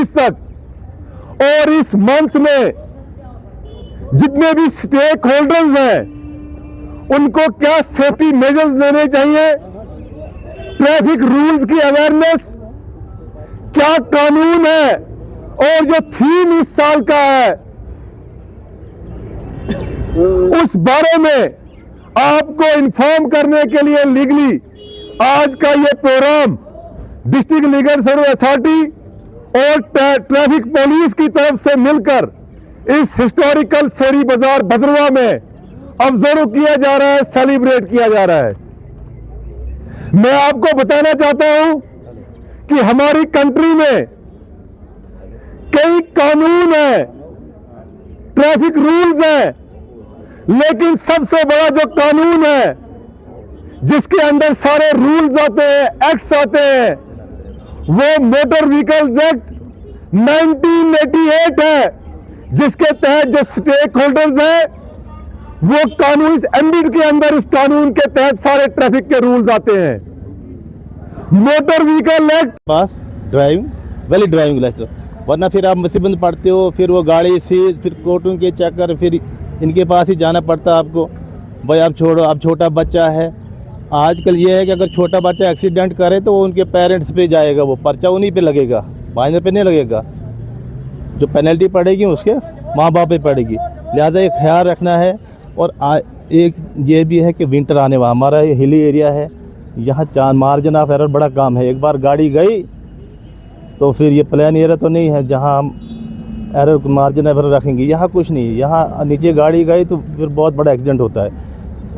20 तक, और इस मंथ में जितने भी स्टेक होल्डर्स हैं उनको क्या सेफ्टी मेजर्स लेने चाहिए, ट्रैफिक रूल्स की अवेयरनेस, क्या कानून है, और जो थीम इस साल का है उस बारे में आपको इन्फॉर्म करने के लिए लीगली आज का ये program district legal service authority और ट्रैफिक पुलिस की तरफ से मिलकर इस हिस्टोरिकल शेरी बाजार भद्रवा में ऑब्जर्व किया जा रहा है, सेलिब्रेट किया जा रहा है। मैं आपको बताना चाहता हूं कि हमारी कंट्री में कई कानून है, ट्रैफिक रूल्स हैं, लेकिन सबसे बड़ा जो कानून है जिसके अंदर सारे रूल्स आते हैं, एक्ट्स आते हैं, वो मोटर व्हीकल्स एक्ट 1988 है, जिसके तहत जो स्टेक होल्डर्स हैं वो कानून, इस एमबीडी के अंदर इस कानून के तहत सारे ट्रैफिक के रूल्स आते हैं। मोटर व्हीकल एक्ट पास ड्राइविंग वैलिड ड्राइविंग लाइसेंस, वरना फिर आप मुसीबत पड़ते हो, फिर वो गाड़ी सीज, फिर कोर्टों के चक्कर, फिर इनके पास ही जाना पड़ता है आपको। भाई आप छोड़ो, अब छोटा बच्चा है, आजकल ये है कि अगर छोटा बच्चा एक्सीडेंट करे तो वो उनके पेरेंट्स पे जाएगा, वो पर्चा उन्हीं पे लगेगा, माइनर पे नहीं लगेगा। जो पेनल्टी पड़ेगी उसके माँ बाप पे पड़ेगी, लिहाजा ये ख्याल रखना है। और एक ये भी है कि विंटर आने वाला, हमारा ये हिली एरिया है, यहाँ मार्जिन ऑफ एरर बड़ा काम है। एक बार गाड़ी गई तो फिर ये प्लान एरिया तो नहीं है जहाँ हम एरर मार्जिन ऑफ एरर रखेंगे, यहाँ कुछ नहीं है। यहाँ नीचे गाड़ी गई तो फिर बहुत बड़ा एक्सीडेंट होता है,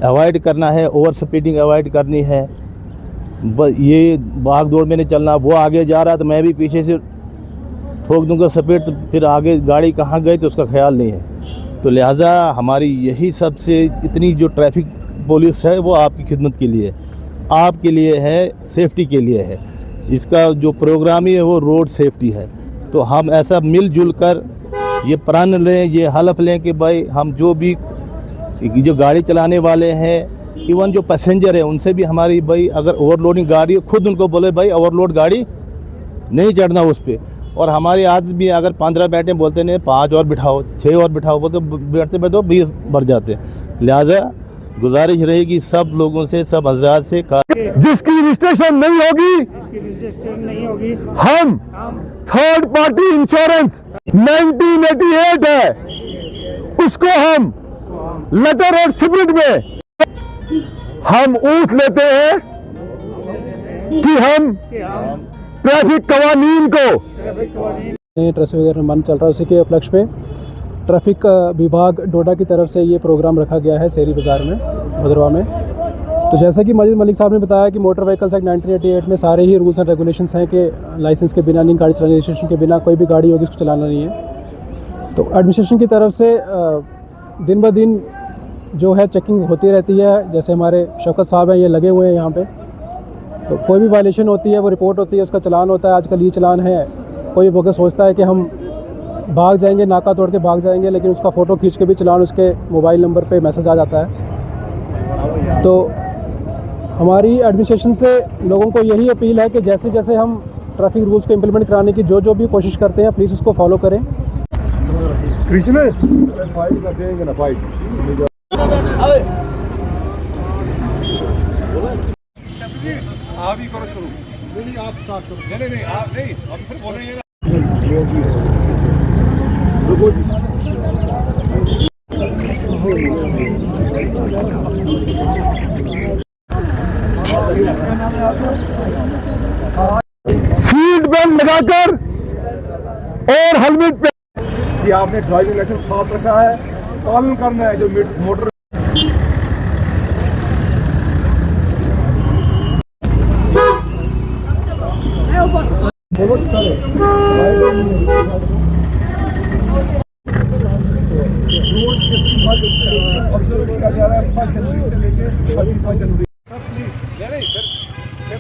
अवॉइड करना है, ओवर स्पीडिंग अवॉइड करनी है। ये भाग दौड़ में नहीं चलना, वो आगे जा रहा है तो मैं भी पीछे से ठोक दूंगा स्पीड, तो फिर आगे गाड़ी कहाँ गई तो उसका ख्याल नहीं है। तो लिहाजा हमारी यही सबसे इतनी जो ट्रैफिक पुलिस है वो आपकी खिदमत के लिए, आपके लिए है, सेफ्टी के लिए है। इसका जो प्रोग्राम ही है वो रोड सेफ्टी है। तो हम ऐसा मिलजुल कर ये प्रण लें, ये हलफ लें कि भाई हम जो भी जो गाड़ी चलाने वाले हैं, इवन जो पैसेंजर है उनसे भी हमारी भाई अगर ओवरलोडिंग गाड़ी हो खुद उनको बोले भाई ओवरलोड गाड़ी नहीं चढ़ना उस पर। और हमारी आदत भी अगर 15 बैठे बोलते नहीं 5 और बिठाओ, 6 और बिठाओ, बोलते बैठते बैठो 20 भर जाते। लिहाजा गुजारिश रहेगी सब लोगों से, सब हजरात से, जिसकी रजिस्ट्रेशन नहीं होगी हम थर्ड पार्टी इंश्योरेंस 1988 है उसको हम लेटर और स्पिरिट में हम ऊँट लेते हैं कि हम ट्रैफिक कवानीन को ट्रैफिक वगैरह मन चल रहा है, उसी के उपलक्ष्य पे ट्रैफिक विभाग डोडा की तरफ से ये प्रोग्राम रखा गया है शेरी बाज़ार में भद्रवा में। तो जैसा कि मजीद मलिक साहब ने बताया कि मोटर व्हीकल्स एक्ट 1988 में सारे ही रूल्स एंड रेगुलेशंस हैं कि लाइसेंस के बिना नहीं गाड़ी चलानी, रजिस्ट्रेशन के बिना कोई भी गाड़ी होगी उसको चलाना नहीं है। तो एडमिनिस्ट्रेशन की तरफ से दिन ब दिन जो है चेकिंग होती रहती है। जैसे हमारे शौकत साहब हैं, ये लगे हुए हैं यहाँ पे, तो कोई भी वायलेशन होती है वो रिपोर्ट होती है, उसका चलान होता है। आजकल ये चलान है, कोई वक्त सोचता है कि हम भाग जाएंगे, नाका तोड़ के भाग जाएंगे, लेकिन उसका फ़ोटो खींच के भी चलान उसके मोबाइल नंबर पे मैसेज आ जाता है। तो हमारी एडमिनिस्ट्रेशन से लोगों को यही अपील है कि जैसे जैसे हम ट्रैफिक रूल्स को इम्प्लीमेंट कराने की जो भी कोशिश करते हैं प्लीज़ उसको फॉलो करें। कृष्ण फाइट कर देंगे ना, फाइट आप ही करो शुरू। नहीं आप स्टार्ट करो। नहीं आप नहीं, हम फिर बोलेंगे ना। सीट बेल्ट लगाकर और हेलमेट पे कि आपने ड्राइविंग लाइसेंस साथ रखा है, पालन करना है। जो मोटर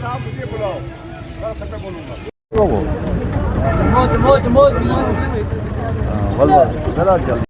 आप मुझे बुलाओ, मैं बोलूंगा। जरा जल्दी